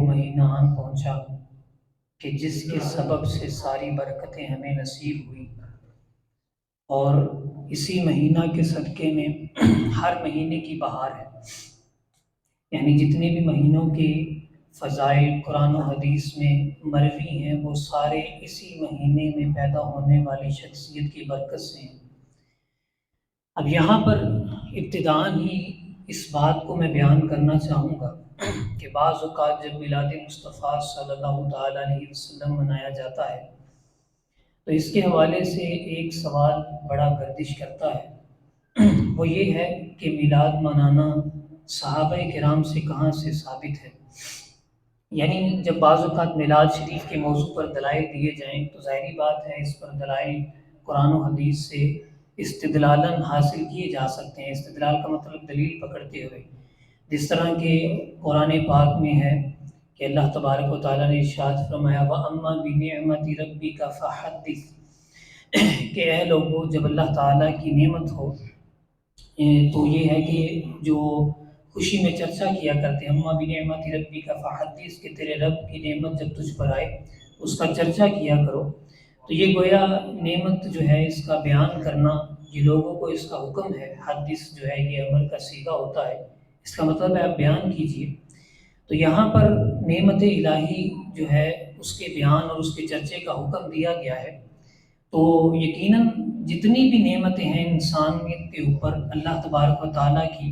وہ مہینہ آن پہنچا کہ جس کے سبب سے ساری برکتیں ہمیں نصیب ہوئی، اور اسی مہینہ کے صدقے میں ہر مہینے کی بہار ہے۔ یعنی جتنے بھی مہینوں کے فضائل قرآن و حدیث میں مروی ہیں وہ سارے اسی مہینے میں پیدا ہونے والی شخصیت کی برکت سے ہیں۔ اب یہاں پر ابتداءً ہی اس بات کو میں بیان کرنا چاہوں گا کہ بعض اوقات جب میلاد مصطفیٰ صلی اللہ تعالیٰ علیہ وسلم منایا جاتا ہے تو اس کے حوالے سے ایک سوال بڑا گردش کرتا ہے، وہ یہ ہے کہ میلاد منانا صحابہ کرام سے کہاں سے ثابت ہے۔ یعنی جب بعض اوقات میلاد شریف کے موضوع پر دلائل دیے جائیں تو ظاہری بات ہے اس پر دلائل قرآن و حدیث سے استدلالاً حاصل کیے جا سکتے ہیں۔ استدلال کا مطلب دلیل پکڑتے ہوئے، جس طرح کہ قرآن پاک میں ہے کہ اللہ تبارک و تعالیٰ نے ارشاد فرمایا وَأَمَّا بِنِعْمَةِ رَبِّكَ فَحَدِّثْ، کہ اے لوگوں جب اللہ تعالیٰ کی نعمت ہو تو یہ ہے کہ جو خوشی میں چرچا کیا کرتے ہیں، اما بنعمت ربک فحدث، کہ تیرے رب کی نعمت جب تجھ پر آئے اس کا چرچا کیا کرو۔ تو یہ گویا نعمت جو ہے اس کا بیان کرنا، یہ لوگوں کو اس کا حکم ہے۔ حدث جو ہے یہ امر کا صیغہ ہوتا ہے، اس کا مطلب ہے آپ بیان کیجئے۔ تو یہاں پر نعمت الہی جو ہے اس کے بیان اور اس کے چرچے کا حکم دیا گیا ہے۔ تو یقیناً جتنی بھی نعمتیں ہیں انسانیت کے اوپر اللہ تبارک و تعالیٰ کی،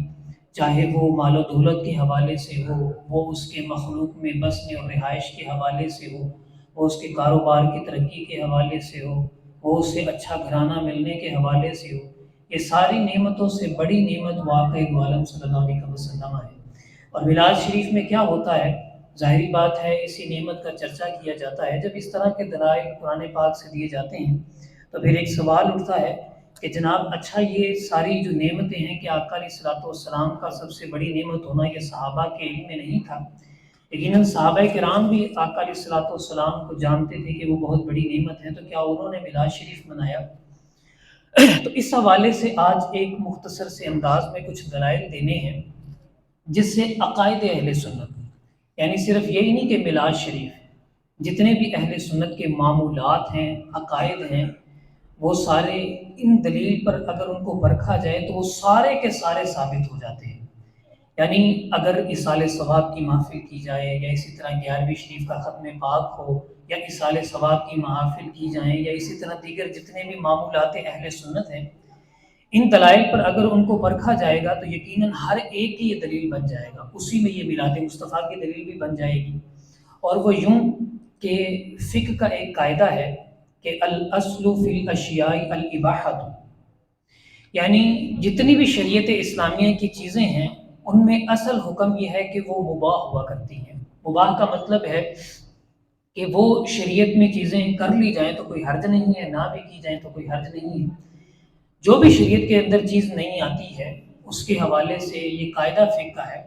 چاہے وہ مال و دولت کے حوالے سے ہو، وہ اس کے مخلوق میں بسنے اور رہائش کے حوالے سے ہو، وہ اس کے کاروبار کی ترقی کے حوالے سے ہو، وہ اسے اچھا گھرانہ ملنے کے حوالے سے ہو، یہ ساری نعمتوں سے بڑی نعمت واقعہ دو عالم صلی اللہ علیہ وسلم ہے۔ اور میلاد شریف میں کیا ہوتا ہے، ظاہری بات ہے اسی نعمت کا چرچا کیا جاتا ہے۔ جب اس طرح کے دلائل قرآن پاک سے دیے جاتے ہیں تو پھر ایک سوال اٹھتا ہے کہ جناب اچھا یہ ساری جو نعمتیں ہیں کہ آقا علیہ الصلوۃ والسلام کا سب سے بڑی نعمت ہونا یہ صحابہ کے علم میں نہیں تھا؟ یقیناً صحابہ کرام بھی آقا علیہ الصلوۃ والسلام کو جانتے تھے کہ وہ بہت بڑی نعمت ہے، تو کیا انہوں نے میلاد شریف منایا؟ تو اس حوالے سے آج ایک مختصر سے انداز میں کچھ دلائل دینے ہیں جس سے عقائد اہل سنت، یعنی صرف یہی نہیں کہ میلاد شریف، جتنے بھی اہل سنت کے معمولات ہیں، عقائد ہیں، وہ سارے ان دلیل پر اگر ان کو پرکھا جائے تو وہ سارے کے سارے ثابت ہو جاتے ہیں۔ یعنی اگر اصالِ ثواب کی محفل کی جائے یا اسی طرح 11ویں شریف کا ختم پاک ہو یا اصالِ ثواب کی محافل کی جائیں یا اسی طرح دیگر جتنے بھی معمولات اہل سنت ہیں، ان دلائل پر اگر ان کو پرکھا جائے گا تو یقیناً ہر ایک کی یہ دلیل بن جائے گا، اسی میں یہ میلاد مصطفیٰ کی دلیل بھی بن جائے گی۔ اور وہ یوں کہ فقہ کا ایک قاعدہ ہے کہ الاصل فی الاشیاء الاباحۃ، یعنی جتنی بھی شریعت اسلامیہ کی چیزیں ہیں ان میں اصل حکم یہ ہے کہ وہ مباح ہوا کرتی ہیں۔ مباح کا مطلب ہے کہ وہ شریعت میں چیزیں کر لی جائیں تو کوئی حرج نہیں ہے، نہ بھی کی جائیں تو کوئی حرج نہیں ہے۔ جو بھی شریعت کے اندر چیز نہیں آتی ہے اس کے حوالے سے یہ قاعدہ فقہ کا ہے۔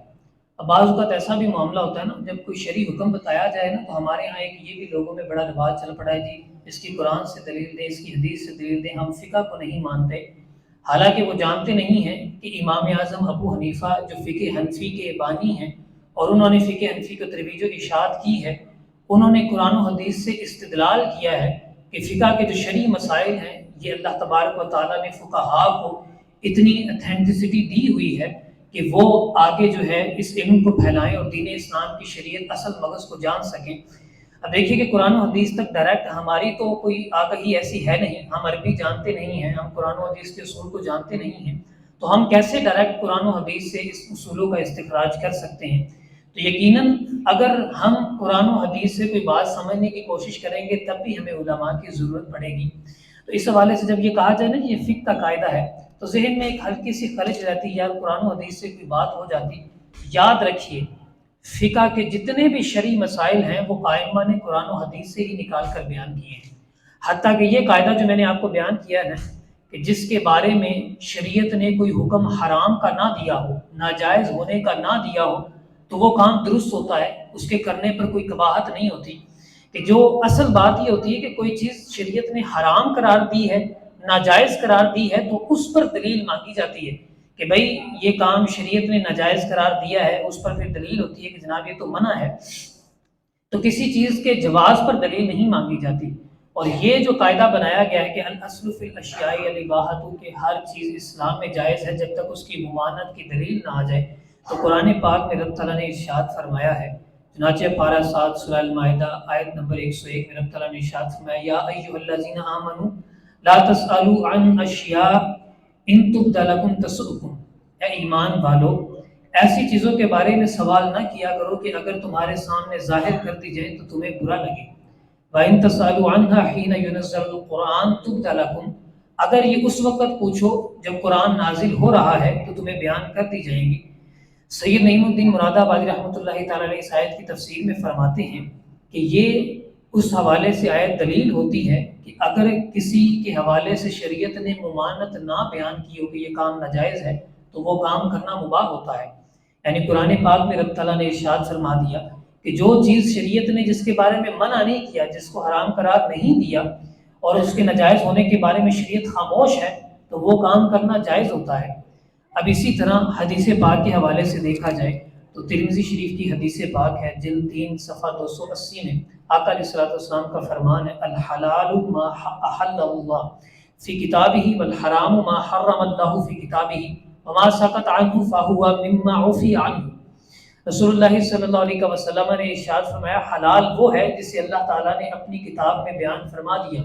اب بعض اوقات ایسا بھی معاملہ ہوتا ہے نا، جب کوئی شرعی حکم بتایا جائے نا تو ہمارے ہاں ایک یہ بھی لوگوں میں بڑا رواج چل پڑا ہے، جی اس کی قرآن سے دلیل دیں، اس کی حدیث سے دلیل دیں، ہم فقہ کو نہیں مانتے۔ حالانکہ وہ جانتے نہیں ہیں کہ امام اعظم ابو حنیفہ جو فقہ حنفی کے بانی ہیں اور انہوں نے فقہ حنفی کو ترویج و اشاعت کی ہے، انہوں نے قرآن و حدیث سے استدلال کیا ہے کہ فقہ کے جو شرعی مسائل ہیں یہ اللہ تبارک و تعالیٰ نے فقہاء کو اتنی اتھینٹسٹی دی ہوئی ہے کہ وہ آگے جو ہے اس علم کو پھیلائیں اور دین اسلام کی شریعت اصل مغز کو جان سکیں۔ اب دیکھیے کہ قرآن و حدیث تک ڈائریکٹ ہماری تو کوئی آگہی ایسی ہے نہیں، ہم عربی جانتے نہیں ہیں، ہم قرآن و حدیث کے اصول کو جانتے نہیں ہیں، تو ہم کیسے ڈائریکٹ قرآن و حدیث سے اس اصولوں کا استخراج کر سکتے ہیں؟ تو یقیناً اگر ہم قرآن و حدیث سے کوئی بات سمجھنے کی کوشش کریں گے تب بھی ہمیں علماء کی ضرورت پڑے گی۔ تو اس حوالے سے جب یہ کہا جائے نا یہ فقہ کا قاعدہ ہے تو ذہن میں ایک ہلکی سی خلش رہتی ہے، یار قرآن و حدیث سے کوئی بات ہو جاتی۔ یاد رکھیے فقہ کے جتنے بھی شرعی مسائل ہیں وہ ائمہ نے قرآن و حدیث سے ہی نکال کر بیان کیے ہیں۔ حتیٰ کہ یہ قاعدہ جو میں نے آپ کو بیان کیا ہے نا کہ جس کے بارے میں شریعت نے کوئی حکم حرام کا نہ دیا ہو، ناجائز ہونے کا نہ دیا ہو، تو وہ کام درست ہوتا ہے، اس کے کرنے پر کوئی قباحت نہیں ہوتی۔ کہ جو اصل بات یہ ہوتی ہے کہ کوئی چیز شریعت نے حرام قرار دی ہے، ناجائز قرار دی ہے، تو اس پر دلیل مانگی جاتی ہے کہ بھئی یہ کام شریعت نے ناجائز قرار دیا ہے، اس پر پھر دلیل ہوتی ہے کہ جناب یہ تو منع ہے۔ تو کسی چیز کے جواز پر دلیل نہیں مانگی جاتی۔ اور یہ جو قاعدہ بنایا گیا ہے کہ الاصل فی الاشیاء الاباحۃ، کہ ہر چیز اسلام میں جائز ہے جب تک اس کی ممانعت کی دلیل نہ آ جائے، تو قرآن پاک میں رب تعالیٰ نے ارشاد فرمایا ہے، چنانچہ پارہ 7 سورہ المائدہ آیت نمبر 101 میں رب تعالیٰ نے ارشاد فرمایا، یا ایھا الذین آمنوا لا تسألوا عن اشیاء ان تبد لکم تسؤکم، اے ایمان والو ایسی چیزوں کے بارے میں سوال نہ کیا کرو کہ اگر تمہارے سامنے ظاہر کر دی جائے تو تمہیں برا لگے۔ وَإِن تَسْأَلُوا عَنْهَا حِينَ يُنَزَّلُ الْقُرْآنُ تُبْدَ لَكُمْ، اگر یہ اس وقت پوچھو جب قرآن نازل ہو رہا ہے تو تمہیں بیان کر دی جائیں گی۔ سید نعیم الدین مراد آبادی رحمۃ اللہ تعالیٰ علیہ اس آیت کی تفسیر میں فرماتے ہیں کہ یہ اس حوالے سے آیت دلیل ہوتی ہے کہ اگر کسی کے حوالے سے شریعت نے ممانعت نہ بیان کی ہو کہ یہ کام ناجائز ہے تو وہ کام کرنا مباح ہوتا ہے۔ یعنی قرآن پاک میں رب تعالیٰ نے ارشاد فرما دیا کہ جو چیز شریعت نے جس کے بارے میں منع نہیں کیا، جس کو حرام قرار نہیں دیا، اور اس کے ناجائز ہونے کے بارے میں شریعت خاموش ہے، تو وہ کام کرنا جائز ہوتا ہے۔ اب اسی طرح حدیث پاک کے حوالے سے دیکھا جائے تو ترمذی شریف کی حدیث پاک ہے، جلد 3 صفحہ 280 میں آقا علیہ الصلوۃ والسلام کا فرمان ہے، الحلال ما احل اللہ فی کتابہ والحرام ما حرم اللہ فی کتابہ وما سکت عنہ فہو مما عفی عنہ۔ رسول اللہ صلی اللہ علیہ وسلم نے ارشاد فرمایا، حلال وہ ہے جسے اللہ تعالیٰ نے اپنی کتاب میں بیان فرما دیا،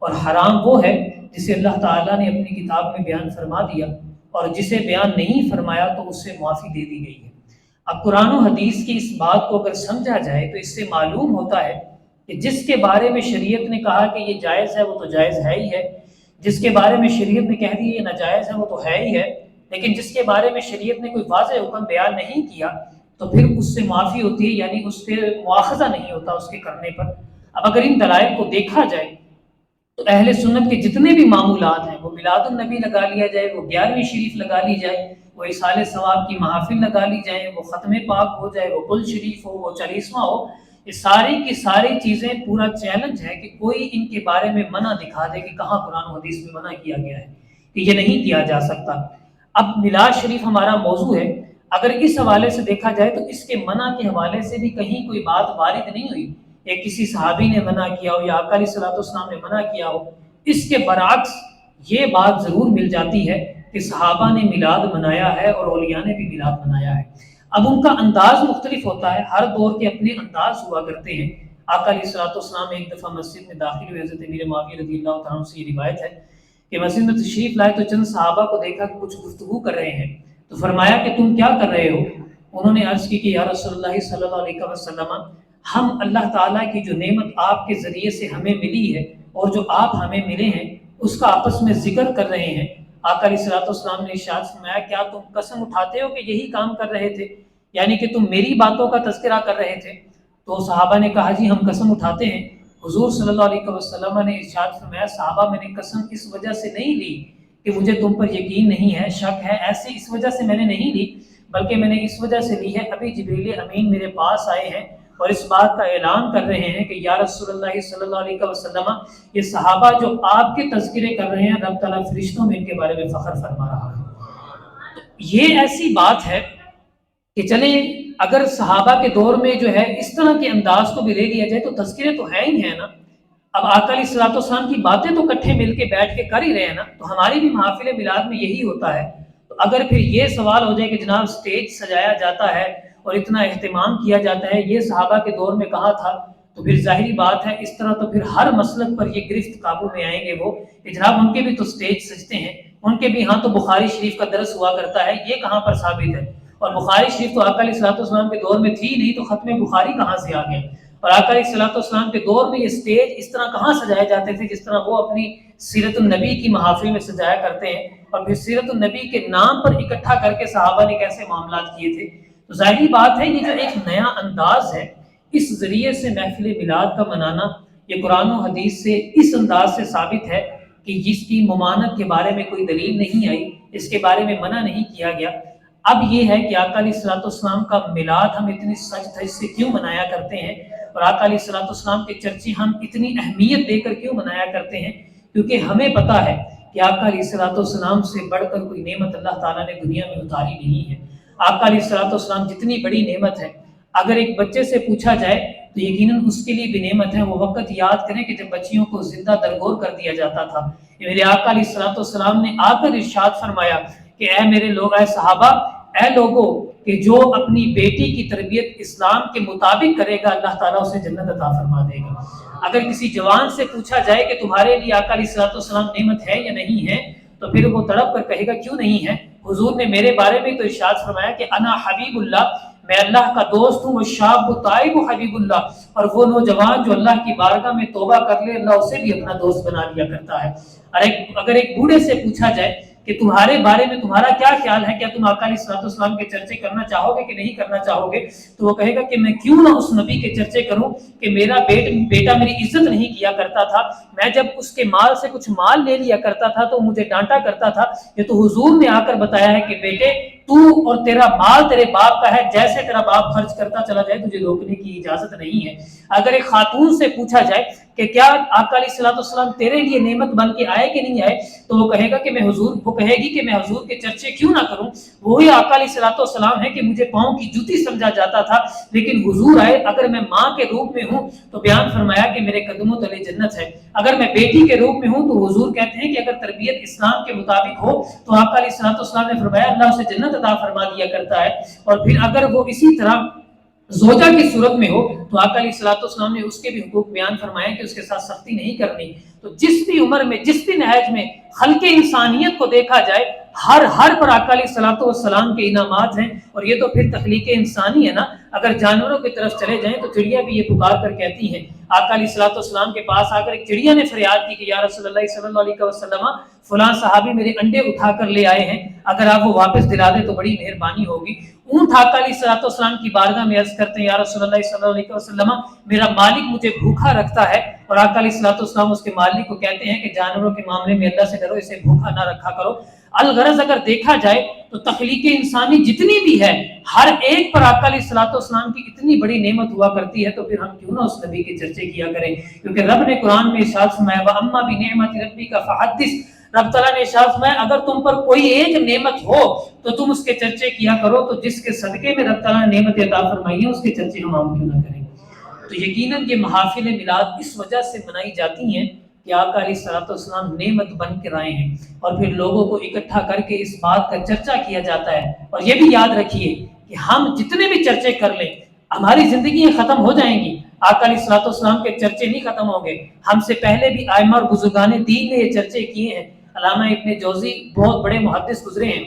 اور حرام وہ ہے جسے اللہ تعالیٰ نے اپنی کتاب میں بیان فرما دیا، اور جسے بیان نہیں فرمایا تو اس سے معافی دے دی گئی ہے۔ اب قرآن و حدیث کی اس بات کو اگر سمجھا جائے تو اس سے معلوم ہوتا ہے کہ جس کے بارے میں شریعت نے کہا کہ یہ جائز ہے وہ تو جائز ہے ہی ہے، جس کے بارے میں شریعت نے کہہ دیا یہ ناجائز ہے وہ تو ہے ہی ہے، لیکن جس کے بارے میں شریعت نے کوئی واضح حکم بیان نہیں کیا تو پھر اس سے معافی ہوتی ہے، یعنی اس پہ مواخذہ نہیں ہوتا اس کے کرنے پر۔ اب اگر ان دلائل کو دیکھا جائے تو اہل سنت کے جتنے بھی معمولات ہیں، وہ میلاد النبی لگا لیا جائے، وہ 11ویں شریف لگا لی جائے، وہ اصال ثواب کی محافل لگا لی جائیں، وہ ختم پاک ہو جائے، وہ کل شریف ہو، وہ 40واں ہو، یہ ساری کی ساری چیزیں پورا چیلنج ہے کہ کوئی ان کے بارے میں منع دکھا دے کہ کہاں قرآن و حدیث میں منع کیا گیا ہے کہ یہ نہیں کیا جا سکتا۔ اب میلاد شریف ہمارا موضوع ہے، اگر اس حوالے سے دیکھا جائے تو اس کے منع کے حوالے سے بھی کہیں کوئی بات وارد نہیں ہوئی کہ کسی صحابی نے منع کیا ہو یا آقا علیہ الصلوۃ والسلام نے منع کیا ہو۔ اس کے برعکس یہ بات ضرور مل جاتی ہے کہ صحابہ نے میلاد منایا ہے اور اولیاء نے بھی میلاد منایا ہے۔ اب ان کا انداز مختلف ہوتا ہے، ہر دور کے اپنے انداز ہوا کرتے ہیں۔ آقا علیہ الصلوۃ والسلام ایک دفعہ مسجد میں داخل ہوئے، حضرت امیر معاویہ رضی اللہ تعالیٰ عنہ سے یہ روایت ہے کہ مسجد میں تشریف لائے تو چند صحابہ کو دیکھا کہ کچھ گفتگو کر رہے ہیں، تو فرمایا کہ تم کیا کر رہے ہو؟ انہوں نے عرض کی کہ یا رسول اللہ صلی اللہ علیہ وسلم، ہم اللہ تعالیٰ کی جو نعمت آپ کے ذریعے سے ہمیں ملی ہے اور جو آپ ہمیں ملے ہیں اس کا آپس میں ذکر کر رہے ہیں۔ آقا علیہ الصلوۃ والسلام نے ارشاد فرمایا، کیا تم قسم اٹھاتے ہو کہ یہی کام کر رہے تھے، یعنی کہ تم میری باتوں کا تذکرہ کر رہے تھے؟ تو صحابہ نے کہا جی ہم قسم اٹھاتے ہیں۔ حضور صلی اللہ علیہ وسلم نے ارشاد فرمایا، صحابہ میں نے قسم اس وجہ سے نہیں لی کہ مجھے تم پر یقین نہیں ہے، شک ہے، ایسی اس وجہ سے میں نے نہیں لی، بلکہ میں نے اس وجہ سے لی ہے ابھی جبریل امین میرے پاس آئے ہیں اور اس بات کا اعلان کر رہے ہیں کہ یا رسول اللہ صلی اللہ علیہ وسلم، یہ صحابہ جو آپ کے تذکرے کر رہے ہیں رب تعالیٰ فرشتوں میں ان کے بارے میں فخر فرما رہا ہے۔ یہ ایسی بات ہے کہ چلیں اگر صحابہ کے دور میں جو ہے اس طرح کے انداز کو بھی لے لیا جائے تو تذکرے تو ہیں ہی ہیں نا۔ اب آقا علیہ الصلوۃ والسلام کی باتیں تو کٹھے مل کے بیٹھ کے کر ہی رہے ہیں نا، تو ہماری بھی محافل میلاد میں یہی ہوتا ہے۔ تو اگر پھر یہ سوال ہو جائے کہ جناب سٹیج سجایا جاتا ہے اور اتنا اہتمام کیا جاتا ہے، یہ صحابہ کے دور میں کہاں تھا؟ تو پھر ظاہری بات ہے اس طرح تو پھر ہر مسلک پر یہ گرفت قابو میں آئیں گے وہ کہ جناب ان کے بھی تو سٹیج سجتے ہیں، ان کے بھی ہاں تو بخاری شریف کا درس ہوا کرتا ہے، یہ کہاں پر ثابت ہے؟ اور بخاری شریف تو آقا علیہ الصلوۃ والسلام کے دور میں تھی نہیں، تو ختم بخاری کہاں سے آ گیا؟ اور آقا علیہ الصلوۃ والسلام کے دور میں یہ سٹیج اس طرح کہاں سجائے جاتے تھے جس طرح وہ اپنی سیرت النبی کی محافل میں سجایا کرتے ہیں، اور پھر سیرت النبی کے نام پر اکٹھا کر کے صحابہ نے کیسے معاملات کیے تھے۔ تو ظاہری بات ہے یہ جو ایک نیا انداز ہے، اس ذریعے سے محفل میلاد کا منانا یہ قرآن و حدیث سے اس انداز سے ثابت ہے کہ جس کی ممانعت کے بارے میں کوئی دلیل نہیں آئی، اس کے بارے میں منع نہیں کیا گیا۔ اب یہ ہے کہ آقا علیہ الصلوۃ والسلام کا میلاد ہم اتنی سج دھج سے کیوں منایا کرتے ہیں، اور آقا علیہ الصلوۃ والسلام کے چرچے ہم اتنی اہمیت دے کر کیوں منایا کرتے ہیں؟ کیونکہ ہمیں پتہ ہے کہ آقا علیہ الصلوۃ والسلام سے بڑھ کر کوئی نعمت اللہ تعالیٰ نے دنیا میں اتاری نہیں ہے۔ آقا علیہ الصلوۃ والسلام جتنی بڑی نعمت ہے، اگر ایک بچے سے پوچھا جائے تو یقیناً اس کے لیے بھی نعمت ہے۔ وہ وقت یاد کریں کہ جب بچیوں کو زندہ درگور کر دیا جاتا تھا، میرے آقا علیہ الصلوۃ والسلام نے آ کر ارشاد فرمایا کہ اے میرے لوگ، اے صحابہ، اے لوگوں، کہ جو اپنی بیٹی کی تربیت اسلام کے مطابق کرے گا اللہ تعالیٰ اسے جنت عطا فرما دے گا۔ اگر کسی جوان سے پوچھا جائے کہ تمہارے لیے آقا علیہ الصلوۃ والسلام نعمت ہے یا نہیں ہے، تو پھر وہ تڑپ کر کہے گا کیوں نہیں ہے؟ حضور نے میرے بارے میں تو ارشاد فرمایا کہ انا حبیب اللہ، میں اللہ کا دوست ہوں، والشاب تائب حبیب اللہ، اور وہ نوجوان جو اللہ کی بارگاہ میں توبہ کر لے اللہ اسے بھی اپنا دوست بنا لیا کرتا ہے۔ اور اگر ایک بوڑھے سے پوچھا جائے کہ تمہارے بارے میں تمہارا کیا خیال ہے، کیا تم آقا علیہ الصلوۃ والسلام کے چرچے کرنا چاہو گے کہ نہیں کرنا چاہو گے، تو وہ کہے گا کہ میں کیوں نہ اس نبی کے چرچے کروں کہ میرا بیٹا میری عزت نہیں کیا کرتا تھا، میں جب اس کے مال سے کچھ مال لے لیا کرتا تھا تو مجھے ڈانٹا کرتا تھا، یہ تو حضور نے آ کر بتایا ہے کہ بیٹے تو اور تیرا مال تیرے باپ کا ہے، جیسے تیرا باپ خرچ کرتا چلا جائے تجھے روکنے کی اجازت نہیں ہے۔ اگر ایک خاتون سے پوچھا جائے کہ کیا آقا علیہ الصلوۃ والسلام تیرے لیے نعمت بن کے آئے کہ نہیں آئے، تو وہ کہے گا کہ وہ کہے گی کہ میں حضور کے چرچے کیوں نہ کروں، وہی آقا علیہ الصلوۃ والسلام ہے کہ مجھے پاؤں کی جوتی سمجھا جاتا تھا لیکن حضور آئے، اگر میں ماں کے روپ میں ہوں تو بیان فرمایا کہ میرے قدموں تلے جنت ہے، اگر میں بیٹی کے روپ میں ہوں تو حضور کہتے ہیں کہ اگر تربیت اسلام کے مطابق ہو تو آقا علیہ الصلوۃ والسلام نے فرمایا اللہ اسے جنت عطا فرما دیا کرتا ہے۔ اور پھر اگر وہ اسی طرح زوجہ کی صورت میں ہو تو آقا علیہ الصلوۃ والسلام نے اس کے بھی حقوق بیان فرمائے کہ اس کے ساتھ سختی نہیں کرنی۔ تو جس بھی عمر میں، جس بھی نہج میں خلق انسانیت کو دیکھا جائے، ہر پر آقا علیہ الصلوۃ والسلام کے انعامات ہیں، اور یہ تو پھر تخلیق انسانی ہے نا۔ اگر جانوروں کی طرف چلے جائیں تو چڑیا بھی یہ پکار کر کہتی ہیں، آقا علیہ الصلوۃ والسلام کے پاس آ کر ایک چڑیا نے فریاد کی کہ یا رسول اللہ صلی اللہ علیہ وسلم، فلاں صحابی میرے انڈے اٹھا کر لے آئے ہیں، اگر آپ وہ واپس دلا دیں تو بڑی مہربانی ہوگی۔ اونٹ آقا علیہ الصلوۃ والسلام کی بارگاہ میں عرض کرتے ہیں یا رسول اللہ صلی اللہ علیہ وسلم، میرا مالک مجھے بھوکا رکھتا ہے، اور آقا علیہ الصلوۃ والسلام اس کے مالک کو کہتے ہیں کہ جانوروں کے معاملے میں اللہ سے ڈرو، اسے بھوکا نہ رکھا کرو۔ الغرض اگر دیکھا جائے تو تخلیق انسانی جتنی بھی ہے ہر ایک پر آقا علیہ الصلوۃ والسلام کی اتنی بڑی نعمت ہوا کرتی ہے، تو پھر ہم کیوں نہ اس نبی کے چرچے کیا کریں، کیونکہ رب نے قرآن میں ارشاد فرمایا وَأَمَّا بِنِعْمَةِ رَبِّكَ فَحَدِّثْ، رب تعالیٰ نے ارشاد فرمایا اگر تم پر کوئی ایک نعمت ہو تو تم اس کے چرچے کیا کرو، تو جس کے صدقے میں رب تعالیٰ نے نعمت عطا فرمائی ہے اس کے چرچے ہم عام کیوں نہ کریں۔ تو یقیناً یہ محافل میلاد اس وجہ سے منائی جاتی ہیں کہ آقا علیہ الصلوۃ والسلام نعمت بن کر آئے ہیں، اور پھر لوگوں کو اکٹھا کر کے اس بات کا چرچا کیا جاتا ہے۔ اور یہ بھی یاد رکھیے کہ ہم جتنے بھی چرچے کر لیں ہماری زندگیاں ختم ہو جائیں گی، آقا علیہ الصلوۃ والسلام کے چرچے نہیں ختم ہوں گے۔ ہم سے پہلے بھی ائمہ اور بزرگان دین نے یہ چرچے کیے ہیں۔ علامہ ابن جوزی بہت بڑے محدث گزرے ہیں،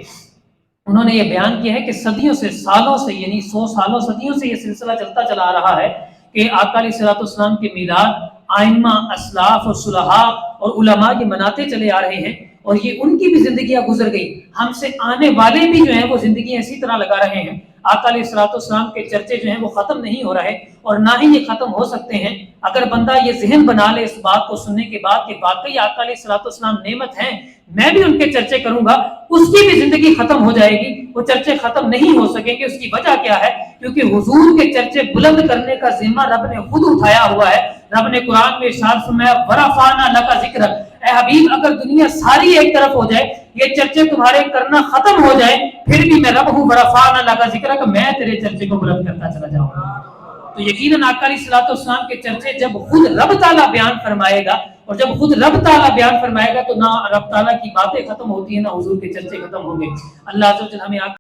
انہوں نے یہ بیان کیا ہے کہ صدیوں سے، سالوں سے، یعنی 100 سالوں صدیوں سے یہ سلسلہ چلتا چلا آ رہا ہے کہ آقا علیہ الصلوۃ والسلام کے میلاد ائمہ، اسلاف اور صلحاء اور علماء یہ مناتے چلے آ رہے ہیں، اور یہ ان کی بھی زندگیاں گزر گئی، ہم سے آنے والے بھی جو ہیں وہ زندگیاں اسی طرح لگا رہے ہیں۔ آقا علیہ الصلوۃ والسلام کے چرچے جو ہیں وہ ختم نہیں ہو رہے، اور نہ ہی یہ ختم ہو سکتے ہیں اگر بندہ یہ ذہن بنا لے اس بات کو سننے کے بعد کہ واقعی آقا علیہ الصلوۃ والسلام نعمت ہیں، میں بھی ان کے چرچے کروں گا، اس کی بھی زندگی ختم ہو جائے گی، وہ چرچے ختم نہیں ہو سکیں گے۔ اس کی وجہ کیا ہے؟ کیونکہ حضور کے چرچے بلند کرنے کا ذمہ رب نے خود اٹھایا ہوا ہے۔ رب نے قرآن میں ارشاد فرمایا وَرَفَعْنَا لَكَ ذِكْرَكَ، اے حبیب اگر دنیا ساری ایک طرف ہو جائے، یہ چرچے تمہارے کرنا ختم ہو جائے، پھر بھی میں رب ہوں، وَرَفَعْنَا لَكَ ذِكْرَكَ، میں تیرے چرچے کو بلند کرتا چلا جاؤں گا۔ تو یقیناً آقا علیہ الصلوۃ والسلام کے چرچے جب خود رب تعالیٰ بیان فرمائے گا، اور جب خود رب تعالیٰ بیان فرمائے گا تو نہ رب تعالیٰ کی باتیں ختم ہوتی ہیں نہ حضور کے چرچے ختم ہوں گے۔ اللہ عز و جل ہمیں